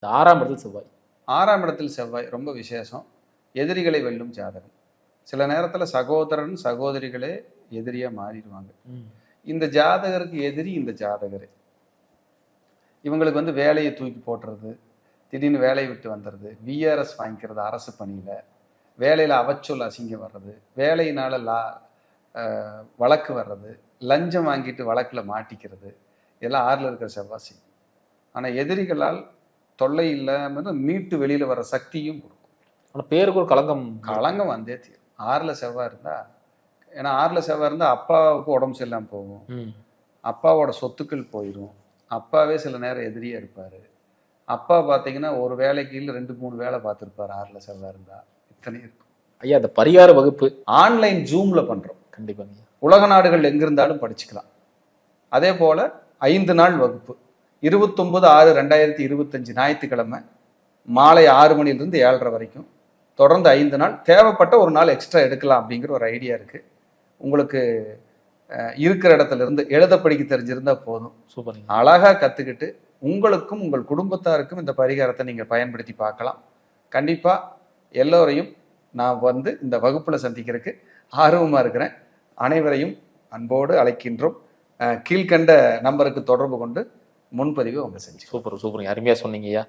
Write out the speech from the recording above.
6ஆம் இடத்தில் செவ்வாய். 6ஆம் இடத்தில் செவ்வாய் ரொம்ப விசேஷம். எதிரிகளை வெல்லும் ஜாதகம். சில நேரத்துல சகோதரன், சகோதரிகளே எதிரியா மாறிடுவாங்க. இந்த ஜாதகருக்கு எதிரி இந்த ஜாதகரே. இவங்களுக்கு வந்து வேலையை தூக்கி போட்டுறது, திடீர்னு வேலையை விட்டு வந்துடுறது, விஆர்எஸ் வாங்கிக்கிறது அரசு பணியில, வேலையில அவச்சொல் அசிங்கம் வர்றது, வேலையினால வழக்கு வர்றது, லஞ்சம் வாங்கிட்டு வழக்குல மாட்டிக்கிறது, இதெல்லாம் 6ல் இருக்கிற செவ்வாய் செய்யும். ஆனா எதிரிகளால் தொல்லை இல்லாம மீட்டு வெளியில வர சக்தியும் கொடுக்கும். ஆனா பேருக்கு ஒரு களங்கம் வந்தே தீரும். 6ல் செவ்வாய் இருந்தா, ஏன்னா 6ல் செவ்வாய் இருந்தா அப்பாவுக்கு உடம்பு சரியில்லாம போகும், அப்பாவோட சொத்துக்கள் போயிடும், அப்பாவே சில நேரம் எதிரியா இருப்பாரு. அப்பா பார்த்தீங்கன்னா ஒரு வேலைக்கு 2-3 வேலை பார்த்துருப்பாரு 6ல் செவ்வாய் இருந்தா. இத்தனை இருக்கும். ஐயா அந்த பரிகார வகுப்பு ஆன்லைன் ஜூம்ல பண்றோம். கண்டிப்பா உலக நாடுகள் எங்கிருந்தாலும் படிச்சுக்கலாம். அதே போல 5 நாள் வகுப்பு 29/6/2025 ஞாயிற்றுக்கிழமை மாலை 6 மணிலிருந்து 7:30 வரைக்கும் தொடர்ந்து 5 நாள். தேவைப்பட்ட ஒரு நாள் எக்ஸ்ட்ரா எடுக்கலாம் அப்படிங்கிற ஒரு ஐடியா இருக்கு. உங்களுக்கு இருக்கிற இடத்துல இருந்து எழுத படிக்க தெரிஞ்சிருந்தா போதும். சூப்பர். அழகா கத்துக்கிட்டு உங்களுக்கும் உங்கள் குடும்பத்தாருக்கும் இந்த பரிகாரத்தை நீங்க பயன்படுத்தி பார்க்கலாம். கண்டிப்பா எல்லோரையும் நான் வந்து இந்த வகுப்புல சந்திக்கிறதுக்கு ஆர்வமா இருக்கிறேன். அனைவரையும் அன்போடு அழைக்கின்றோம். கீழ்கண்ட நம்பருக்கு தொடர்பு கொண்டு முன்பதிவு உங்க செஞ்சு. சூப்பர் சூப்பர், அருமையா சொன்னீங்கய்யா.